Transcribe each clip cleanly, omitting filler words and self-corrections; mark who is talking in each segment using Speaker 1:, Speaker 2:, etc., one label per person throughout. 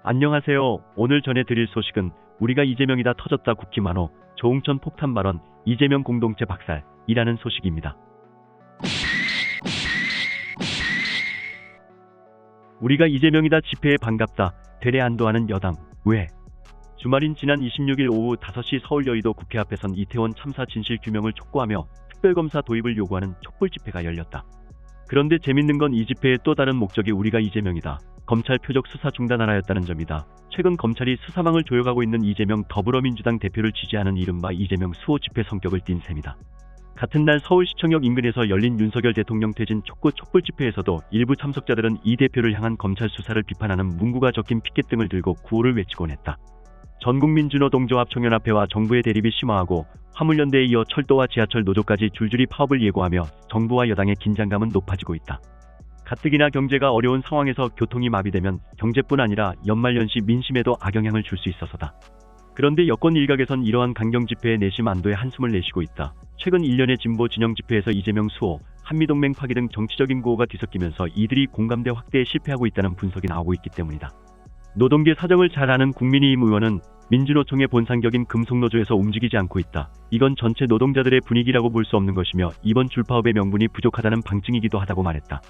Speaker 1: 안녕하세요. 오늘 전해드릴 소식은 우리가 이재명이다 터졌다 국힘환호, 조응천 폭탄 발언, 이재명 공동체 박살이라는 소식입니다. 우리가 이재명이다 집회에 반갑다, 되레 안도하는 여당, 왜? 주말인 지난 26일 오후 5시 서울 여의도 국회 앞에선 이태원 참사 진실 규명을 촉구하며 특별검사 도입을 요구하는 촛불 집회가 열렸다. 그런데 재밌는 건 이 집회의 또 다른 목적이 우리가 이재명이다, 검찰 표적 수사 중단하라였다는 점이다. 최근 검찰이 수사망을 조여가고 있는 이재명 더불어민주당 대표를 지지하는 이른바 이재명 수호 집회 성격을 띈 셈이다. 같은 날 서울시청역 인근에서 열린 윤석열 대통령 퇴진 촉구 촛불 집회에서도 일부 참석자들은 이 대표를 향한 검찰 수사를 비판하는 문구가 적힌 피켓 등을 들고 구호를 외치곤 했다. 전국민 준호동조합총연합회와 정부의 대립이 심화하고 화물연대에 이어 철도와 지하철 노조까지 줄줄이 파업을 예고하며 정부와 여당의 긴장감은 높아지고 있다. 가뜩이나 경제가 어려운 상황에서 교통이 마비되면 경제뿐 아니라 연말연시 민심에도 악영향을 줄 수 있어서다. 그런데 여권 일각에선 이러한 강경 집회에 내심 안도의 한숨을 내쉬고 있다. 최근 일련의 진보 진영 집회에서 이재명 수호, 한미동맹 파기 등 정치적인 구호가 뒤섞이면서 이들이 공감대 확대에 실패하고 있다는 분석이 나오고 있기 때문이다. 노동계 사정을 잘 아는 국민의힘 의원은 민주노총의 본산격인 금속노조에서 움직이지 않고 있다. 이건 전체 노동자들의 분위기라고 볼 수 없는 것이며 이번 줄파업의 명분이 부족하다는 방증이기도 하다고 말했다.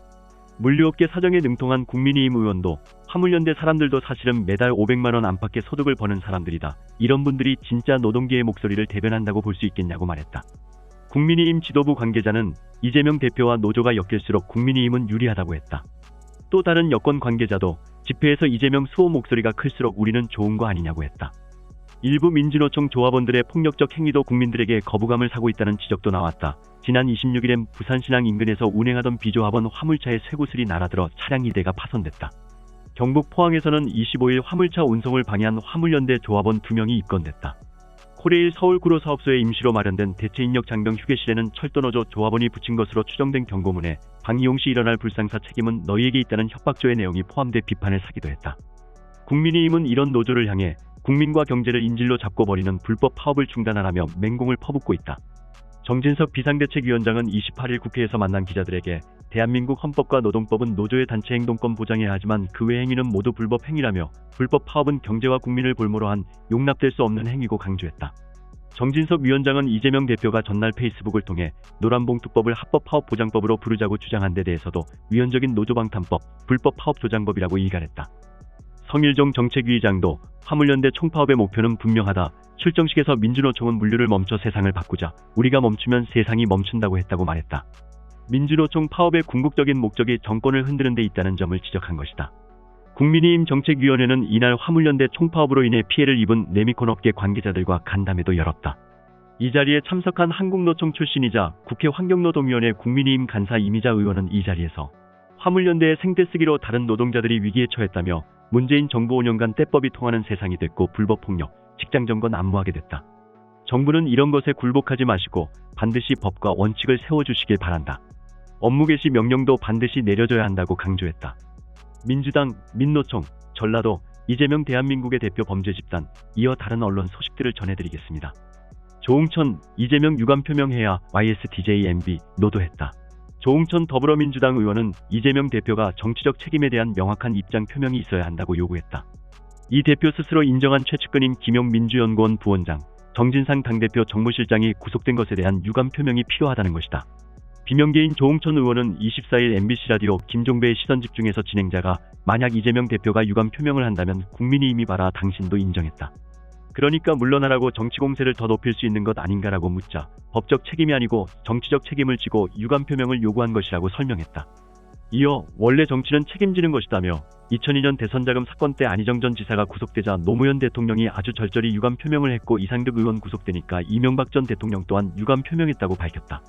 Speaker 1: 물류업계 사정에 능통한 국민의힘 의원도 화물연대 사람들도 사실은 매달 500만원 안팎의 소득을 버는 사람들이다. 이런 분들이 진짜 노동계의 목소리를 대변한다고 볼 수 있겠냐고 말했다. 국민의힘 지도부 관계자는 이재명 대표와 노조가 엮일수록 국민의힘은 유리하다고 했다. 또 다른 여권 관계자도 집회에서 이재명 수호 목소리가 클수록 우리는 좋은 거 아니냐고 했다. 일부 민주노총 조합원들의 폭력적 행위도 국민들에게 거부감을 사고 있다는 지적도 나왔다. 지난 26일엔 부산신항 인근에서 운행하던 비조합원 화물차에 쇠구슬이 날아들어 차량 1대가 파손됐다. 경북 포항에서는 25일 화물차 운송을 방해한 화물연대 조합원 2명이 입건됐다. 코레일 서울구로사업소에 임시로 마련된 대체인력 장병 휴게실에는 철도노조 조합원이 붙인 것으로 추정된 경고문에 방이용 시 일어날 불상사 책임은 너희에게 있다는 협박조의 내용이 포함돼 비판을 사기도 했다. 국민의힘은 이런 노조를 향해 국민과 경제를 인질로 잡고 벌이는 불법 파업을 중단하라며 맹공을 퍼붓고 있다. 정진석 비상대책위원장은 28일 국회에서 만난 기자들에게 대한민국 헌법과 노동법은 노조의 단체 행동권 보장해야 하지만 그 외 행위는 모두 불법 행위라며 불법 파업은 경제와 국민을 볼모로 한 용납될 수 없는 행위고 강조했다. 정진석 위원장은 이재명 대표가 전날 페이스북을 통해 노란봉투법을 합법 파업 보장법으로 부르자고 주장한 데 대해서도 위헌적인 노조방탄법, 불법 파업 조장법이라고 일갈했다. 성일종 정책위의장도 화물연대 총파업의 목표는 분명하다. 출정식에서 민주노총은 물류를 멈춰 세상을 바꾸자. 우리가 멈추면 세상이 멈춘다고 했다고 말했다. 민주노총 파업의 궁극적인 목적이 정권을 흔드는 데 있다는 점을 지적한 것이다. 국민의힘 정책위원회는 이날 화물연대 총파업으로 인해 피해를 입은 레미콘 업계 관계자들과 간담회도 열었다. 이 자리에 참석한 한국노총 출신이자 국회 환경노동위원회 국민의힘 간사 이미자 의원은 이 자리에서 화물연대의 생떼쓰기로 다른 노동자들이 위기에 처했다며 문재인 정부 5년간 떼법이 통하는 세상이 됐고 불법폭력, 직장정건 난무하게 됐다. 정부는 이런 것에 굴복하지 마시고 반드시 법과 원칙을 세워주시길 바란다. 업무 개시 명령도 반드시 내려져야 한다고 강조했다. 민주당, 민노총, 전라도, 이재명 대한민국의 대표 범죄 집단, 이어 다른 언론 소식들을 전해드리겠습니다. 조응천, 이재명 유감 표명해야 YSDJ MB, 노도했다. 조응천 더불어민주당 의원은 이재명 대표가 정치적 책임에 대한 명확한 입장 표명이 있어야 한다고 요구했다. 이 대표 스스로 인정한 최측근인 김용민주연구원 부원장, 정진상 당대표 정무실장이 구속된 것에 대한 유감 표명이 필요하다는 것이다. 비명계인 조응천 의원은 24일 MBC 라디오 김종배의 시선집중에서 진행자가 만약 이재명 대표가 유감 표명을 한다면 국민의힘이 봐라 당신도 인정했다. 그러니까 물러나라고 정치 공세를 더 높일 수 있는 것 아닌가라고 묻자 법적 책임이 아니고 정치적 책임을 지고 유감 표명을 요구한 것이라고 설명했다. 이어 원래 정치는 책임지는 것이다며 2002년 대선자금 사건 때 안희정 전 지사가 구속되자 노무현 대통령이 아주 절절히 유감 표명을 했고 이상득 의원 구속되니까 이명박 전 대통령 또한 유감 표명했다고 밝혔다.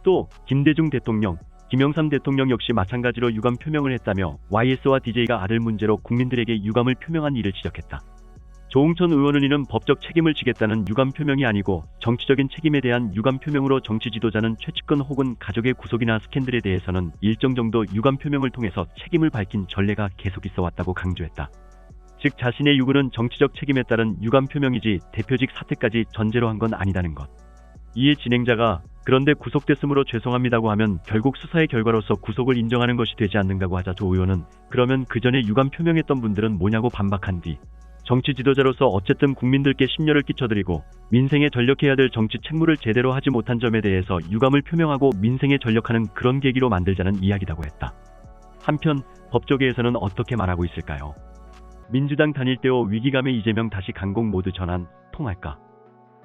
Speaker 1: 또 김대중 대통령, 김영삼 대통령 역시 마찬가지로 유감 표명을 했다며 YS와 DJ가 아들 문제로 국민들에게 유감을 표명한 일을 지적했다. 조응천 의원은 이는 법적 책임을 지겠다는 유감 표명이 아니고 정치적인 책임에 대한 유감 표명으로 정치 지도자는 최측근 혹은 가족의 구속이나 스캔들에 대해서는 일정 정도 유감 표명을 통해서 책임을 밝힌 전례가 계속 있어 왔다고 강조했다. 즉 자신의 유구는 정치적 책임에 따른 유감 표명이지 대표직 사퇴까지 전제로 한 건 아니다는 것. 이에 진행자가 그런데 구속됐으므로 죄송합니다고 하면 결국 수사의 결과로서 구속을 인정하는 것이 되지 않는다고 하자 조 의원은 그러면 그 전에 유감 표명했던 분들은 뭐냐고 반박한 뒤 정치 지도자로서 어쨌든 국민들께 심려를 끼쳐드리고 민생에 전력해야 될 정치 책무를 제대로 하지 못한 점에 대해서 유감을 표명하고 민생에 전력하는 그런 계기로 만들자는 이야기라고 했다. 한편 법조계에서는 어떻게 말하고 있을까요? 민주당 단일 때오 위기감에 이재명 다시 강공 모드 전환 통할까?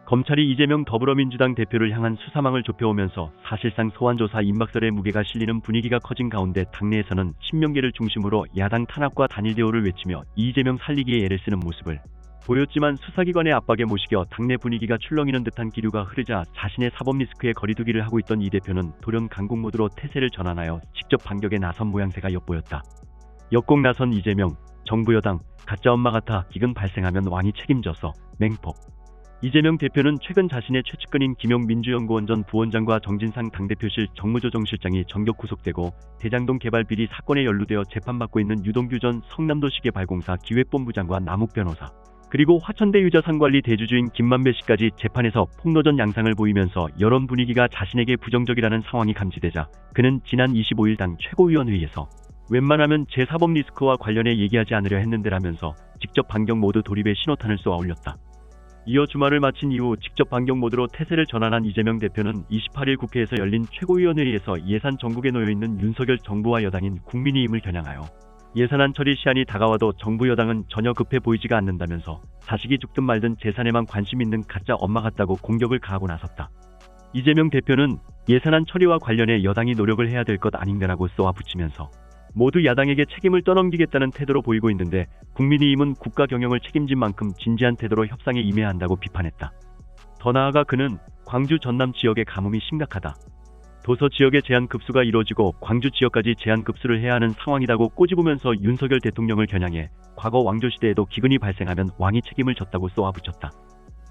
Speaker 1: 검찰이 이재명 더불어민주당 대표를 향한 수사망을 좁혀오면서 사실상 소환조사 임박설의 무게가 실리는 분위기가 커진 가운데 당내에서는 친명계를 중심으로 야당 탄압과 단일 대오를 외치며 이재명 살리기에 애를 쓰는 모습을 보였지만 수사기관의 압박에 못 이겨 당내 분위기가 출렁이는 듯한 기류가 흐르자 자신의 사법 리스크에 거리두기를 하고 있던 이 대표는 돌연 강공 모드로 태세를 전환하여 직접 반격에 나선 모양새가 엿보였다. 역공 나선 이재명, 정부 여당, 가짜 엄마 같아 기근 발생하면 왕이 책임져서 맹폭. 이재명 대표는 최근 자신의 최측근인 김용민주연구원 전 부원장과 정진상 당대표실 정무조정실장이 전격 구속되고 대장동 개발 비리 사건에 연루되어 재판받고 있는 유동규 전 성남도시개발공사 기획본부장과 남욱 변호사 그리고 화천대 유자산관리 대주주인 김만배 씨까지 재판에서 폭로전 양상을 보이면서 여론 분위기가 자신에게 부정적이라는 상황이 감지되자 그는 지난 25일 당 최고위원회의에서 웬만하면 제4법 리스크와 관련해 얘기하지 않으려 했는데라면서 직접 반격 모드 돌입의 신호탄을 쏘아 올렸다. 이어 주말을 마친 이후 직접 반격 모드로 태세를 전환한 이재명 대표는 28일 국회에서 열린 최고위원회의에서 예산 전국에 놓여있는 윤석열 정부와 여당인 국민의힘을 겨냥하여 예산안 처리 시한이 다가와도 정부 여당은 전혀 급해 보이지가 않는다면서 자식이 죽든 말든 재산에만 관심 있는 가짜 엄마 같다고 공격을 가하고 나섰다. 이재명 대표는 예산안 처리와 관련해 여당이 노력을 해야 될 것 아닌가라고 쏘아붙이면서 모두 야당에게 책임을 떠넘기겠다는 태도로 보이고 있는데 국민의힘은 국가 경영을 책임진 만큼 진지한 태도로 협상에 임해야 한다고 비판했다. 더 나아가 그는 광주 전남 지역의 가뭄이 심각하다. 도서 지역의 제한 급수가 이뤄지고 광주 지역까지 제한 급수를 해야 하는 상황이라고 꼬집으면서 윤석열 대통령을 겨냥해 과거 왕조시대에도 기근이 발생하면 왕이 책임을 졌다고 쏘아붙였다.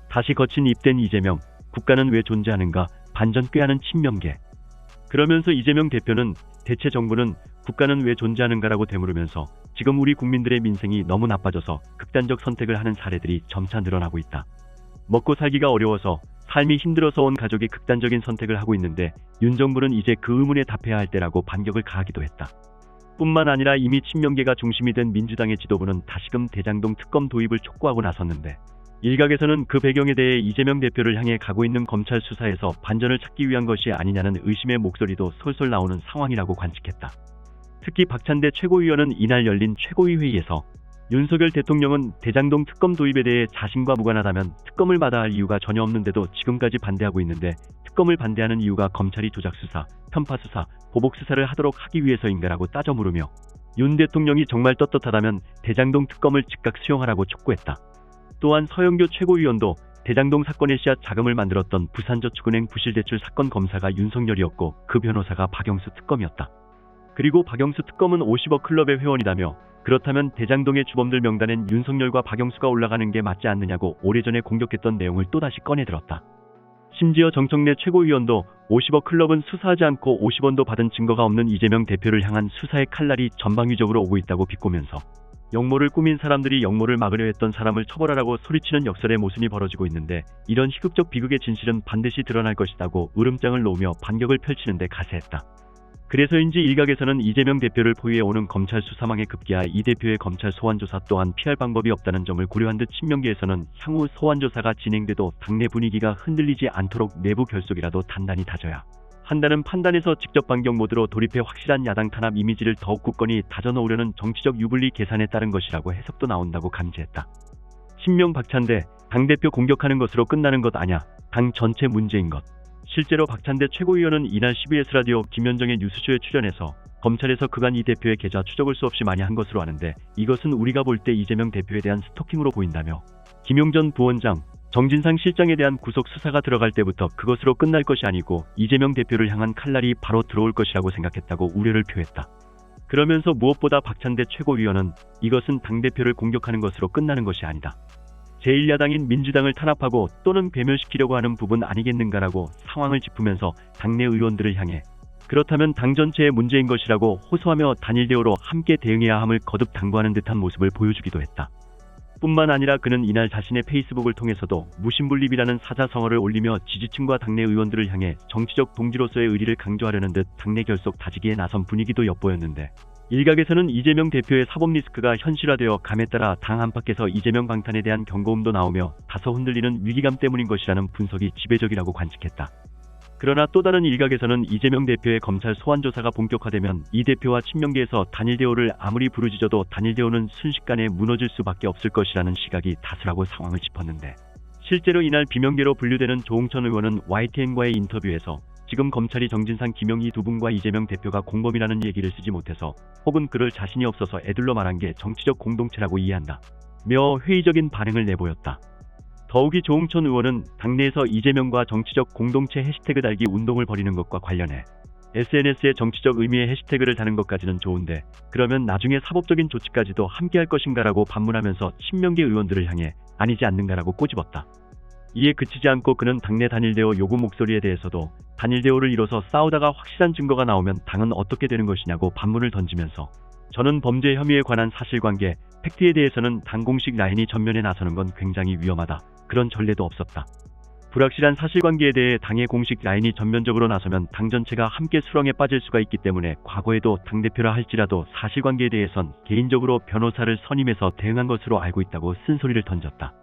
Speaker 1: 다시 거친 입된 이재명, 국가는 왜 존재하는가, 반전 꾀하는 친명계. 그러면서 이재명 대표는 대체 정부는 국가는 왜 존재하는가라고 되물으면서 지금 우리 국민들의 민생이 너무 나빠져서 극단적 선택을 하는 사례들이 점차 늘어나고 있다. 먹고 살기가 어려워서 삶이 힘들어서 온 가족이 극단적인 선택을 하고 있는데 윤 정부는 이제 그 의문에 답해야 할 때라고 반격을 가하기도 했다. 뿐만 아니라 이미 친명계가 중심이 된 민주당의 지도부는 다시금 대장동 특검 도입을 촉구하고 나섰는데 일각에서는 그 배경에 대해 이재명 대표를 향해 가고 있는 검찰 수사에서 반전을 찾기 위한 것이 아니냐는 의심의 목소리도 솔솔 나오는 상황이라고 관측했다. 특히 박찬대 최고위원은 이날 열린 최고위 회의에서 윤석열 대통령은 대장동 특검 도입에 대해 자신과 무관하다면 특검을 마다할 이유가 전혀 없는데도 지금까지 반대하고 있는데 특검을 반대하는 이유가 검찰이 조작수사, 편파수사, 보복수사를 하도록 하기 위해서인가라고 따져 물으며 윤 대통령이 정말 떳떳하다면 대장동 특검을 즉각 수용하라고 촉구했다. 또한 서영교 최고위원도 대장동 사건의 씨앗 자금을 만들었던 부산저축은행 부실대출 사건 검사가 윤석열이었고 그 변호사가 박영수 특검이었다. 그리고 박영수 특검은 50억 클럽의 회원이라며 그렇다면 대장동의 주범들 명단엔 윤석열과 박영수가 올라가는 게 맞지 않느냐고 오래전에 공격했던 내용을 또다시 꺼내들었다. 심지어 정청래 최고위원도 50억 클럽은 수사하지 않고 50원도 받은 증거가 없는 이재명 대표를 향한 수사의 칼날이 전방위적으로 오고 있다고 비꼬면서 역모를 꾸민 사람들이 역모를 막으려 했던 사람을 처벌하라고 소리치는 역설의 모순이 벌어지고 있는데 이런 희극적 비극의 진실은 반드시 드러날 것이라고 으름장을 놓으며 반격을 펼치는 데 가세했다. 그래서인지 일각에서는 이재명 대표를 포위해 오는 검찰 수사망에 급기야 이 대표의 검찰 소환조사 또한 피할 방법이 없다는 점을 고려한 듯 친명계에서는 향후 소환조사가 진행돼도 당내 분위기가 흔들리지 않도록 내부 결속이라도 단단히 다져야 한다는 판단에서 직접 반격 모드로 돌입해 확실한 야당 탄압 이미지를 더욱 굳건히 다져놓으려는 정치적 유불리 계산에 따른 것이라고 해석도 나온다고 감지했다. 친명 박찬대, 당대표 공격하는 것으로 끝나는 것 아냐, 당 전체 문제인 것. 실제로 박찬대 최고위원은 이날 CBS 라디오 김현정의 뉴스쇼에 출연해서 검찰에서 그간 이 대표의 계좌 추적을 수없이 많이 한 것으로 아는데 이것은 우리가 볼 때 이재명 대표에 대한 스토킹으로 보인다며 김용전 부원장, 정진상 실장에 대한 구속 수사가 들어갈 때부터 그것으로 끝날 것이 아니고 이재명 대표를 향한 칼날이 바로 들어올 것이라고 생각했다고 우려를 표했다. 그러면서 무엇보다 박찬대 최고위원은 이것은 당대표를 공격하는 것으로 끝나는 것이 아니다. 제1야당인 민주당을 탄압하고 또는 괴멸시키려고 하는 부분 아니겠는가라고 상황을 짚으면서 당내 의원들을 향해 그렇다면 당 전체의 문제인 것이라고 호소하며 단일 대오로 함께 대응해야 함을 거듭 당부하는 듯한 모습을 보여주기도 했다. 뿐만 아니라 그는 이날 자신의 페이스북을 통해서도 무신분립이라는 사자성어를 올리며 지지층과 당내 의원들을 향해 정치적 동지로서의 의리를 강조하려는 듯 당내 결속 다지기에 나선 분위기도 엿보였는데, 일각에서는 이재명 대표의 사법 리스크가 현실화되어 감에 따라 당 안팎에서 이재명 방탄에 대한 경고음도 나오며 다소 흔들리는 위기감 때문인 것이라는 분석이 지배적이라고 관측했다. 그러나 또 다른 일각에서는 이재명 대표의 검찰 소환 조사가 본격화되면 이 대표와 친명계에서 단일 대우를 아무리 부르짖어도 단일 대우는 순식간에 무너질 수밖에 없을 것이라는 시각이 다수라고 상황을 짚었는데, 실제로 이날 비명계로 분류되는 조홍천 의원은 YTN과의 인터뷰에서 지금 검찰이 정진상, 김영희 두 분과 이재명 대표가 공범이라는 얘기를 쓰지 못해서 혹은 그럴 자신이 없어서 애둘러 말한 게 정치적 공동체라고 이해한다 며 회의적인 반응을 내보였다. 더욱이 조홍천 의원은 당내에서 이재명과 정치적 공동체 해시태그 달기 운동을 벌이는 것과 관련해 SNS에 정치적 의미의 해시태그를 다는 것까지는 좋은데 그러면 나중에 사법적인 조치까지도 함께할 것인가라고 반문하면서 친명계 의원들을 향해 아니지 않는가라고 꼬집었다. 이에 그치지 않고 그는 당내 단일대우 요구 목소리에 대해서도 단일대우를 이뤄서 싸우다가 확실한 증거가 나오면 당은 어떻게 되는 것이냐고 반문을 던지면서, 저는 범죄 혐의에 관한 사실관계, 팩트에 대해서는 당 공식 라인이 전면에 나서는 건 굉장히 위험하다. 그런 전례도 없었다. 불확실한 사실관계에 대해 당의 공식 라인이 전면적으로 나서면 당 전체가 함께 수렁에 빠질 수가 있기 때문에 과거에도 당대표라 할지라도 사실관계에 대해선 개인적으로 변호사를 선임해서 대응한 것으로 알고 있다고 쓴소리를 던졌다.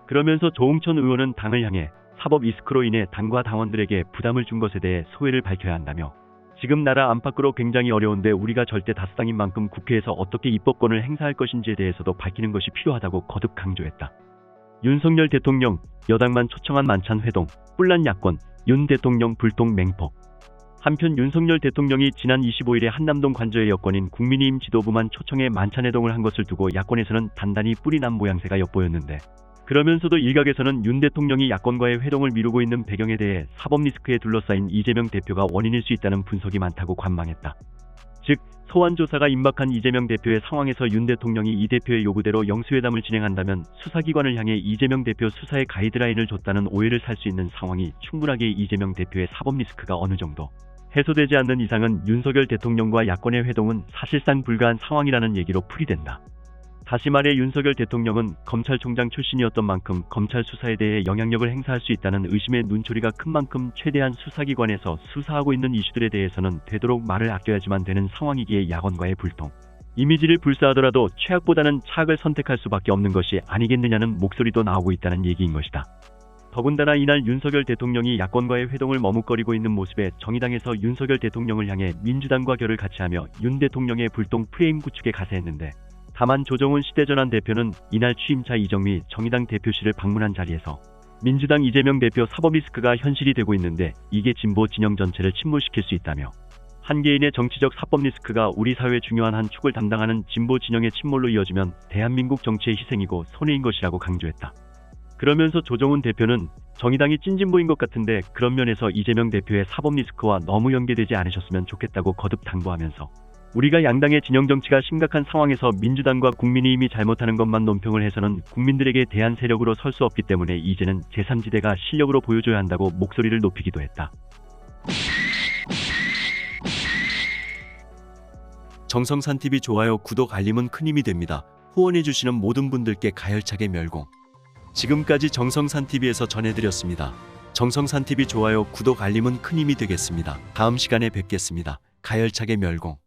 Speaker 1: 그러면서 조홍천 의원은 당을 향해 사법 리스크로 인해 당과 당원들에게 부담을 준 것에 대해 소회를 밝혀야 한다며, 지금 나라 안팎으로 굉장히 어려운데 우리가 절대 다수당인 만큼 국회에서 어떻게 입법권을 행사할 것인지에 대해서도 밝히는 것이 필요하다고 거듭 강조했다. 윤석열 대통령, 여당만 초청한 만찬 회동, 뿔난 야권, 윤 대통령 불통 맹폭. 한편 윤석열 대통령이 지난 25일에 한남동 관저의 여권인 국민의힘 지도부만 초청해 만찬 회동을 한 것을 두고 야권에서는 단단히 뿔이 난 모양새가 엿보였는데, 그러면서도 일각에서는 윤 대통령이 야권과의 회동을 미루고 있는 배경에 대해 사법 리스크에 둘러싸인 이재명 대표가 원인일 수 있다는 분석이 많다고 관망했다. 즉, 소환 조사가 임박한 이재명 대표의 상황에서 윤 대통령이 이 대표의 요구대로 영수회담을 진행한다면 수사기관을 향해 이재명 대표 수사의 가이드라인을 줬다는 오해를 살 수 있는 상황이 충분하게 이재명 대표의 사법 리스크가 어느 정도 해소되지 않는 이상은 윤석열 대통령과 야권의 회동은 사실상 불가한 상황이라는 얘기로 풀이된다. 다시 말해 윤석열 대통령은 검찰총장 출신이었던 만큼 검찰 수사에 대해 영향력을 행사할 수 있다는 의심의 눈초리가 큰 만큼 최대한 수사기관에서 수사하고 있는 이슈들에 대해서는 되도록 말을 아껴야지만 되는 상황이기에 야권과의 불통, 이미지를 불사하더라도 최악보다는 차악을 선택할 수밖에 없는 것이 아니겠느냐는 목소리도 나오고 있다는 얘기인 것이다. 더군다나 이날 윤석열 대통령이 야권과의 회동을 머뭇거리고 있는 모습에 정의당에서 윤석열 대통령을 향해 민주당과 결을 같이하며 윤 대통령의 불통 프레임 구축에 가세했는데, 다만 조정훈 시대전환 대표는 이날 취임차 이정미 정의당 대표실을 방문한 자리에서 민주당 이재명 대표 사법 리스크가 현실이 되고 있는데 이게 진보 진영 전체를 침몰시킬 수 있다며, 한 개인의 정치적 사법 리스크가 우리 사회의 중요한 한 축을 담당하는 진보 진영의 침몰로 이어지면 대한민국 정치의 희생이고 손해인 것이라고 강조했다. 그러면서 조정훈 대표는 정의당이 찐진보인 것 같은데 그런 면에서 이재명 대표의 사법 리스크와 너무 연계되지 않으셨으면 좋겠다고 거듭 당부하면서, 우리가 양당의 진영 정치가 심각한 상황에서 민주당과 국민의힘이 잘못하는 것만 논평을 해서는 국민들에게 대한 세력으로 설 수 없기 때문에 이제는 제3지대가 실력으로 보여줘야 한다고 목소리를 높이기도 했다.
Speaker 2: 정성산TV 좋아요, 구독, 알림은 큰 힘이 됩니다. 후원해주시는 모든 분들께 가열차게 멸공. 지금까지 정성산TV에서 전해드렸습니다. 정성산TV 좋아요, 구독, 알림은 큰 힘이 되겠습니다. 다음 시간에 뵙겠습니다. 가열차게 멸공.